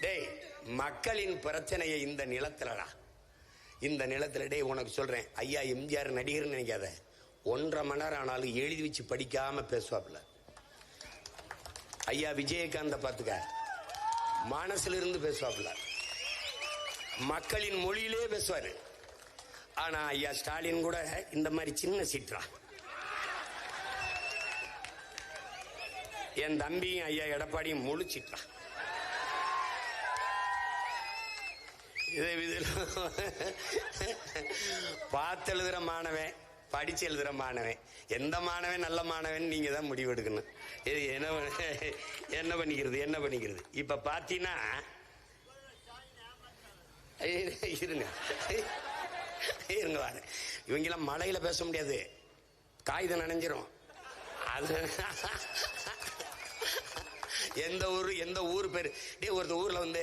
டேய், மக்களின் பிரச்சனையை இந்த நிலத்துலடா, இந்த நிலத்துல. டேய், உனக்கு சொல்றேன், ஐயா எம்ஜிஆர் நடிகர்னு நினைக்காத. 1.5 மணி நேரம் ஆனாலும் எழுதி வச்சு படிக்காம பேசுவாப்ல. ஐயா விஜயகாந்த பாத்துக்க, மனசுல இருந்து பேசுவாப்ல, மக்களின் மொழியிலே பேசுவாரு. ஆனா ஐயா ஸ்டாலின் கூட இந்த மாதிரி சின்ன சீற்றா. என் தம்பியும் ஐயா எடப்பாடியும் முழு சீற்றா. பார்த்து எழுதுற மாணவன், படிச்சு எழுதுற மாணவன், எந்த மாணவன் நல்ல மாணவன் நீங்க தான் முடிவு எடுக்கணும். இது என்ன பண்ணிக்கிறது. இப்ப பாத்தீங்கன்னா இருங்க வாரு, இவங்கெல்லாம் மழையில பேச முடியாது, காகிதம் நனைஞ்சிரும். அது எந்த ஊர் பேரு. ஒருத்த ஊர்ல வந்து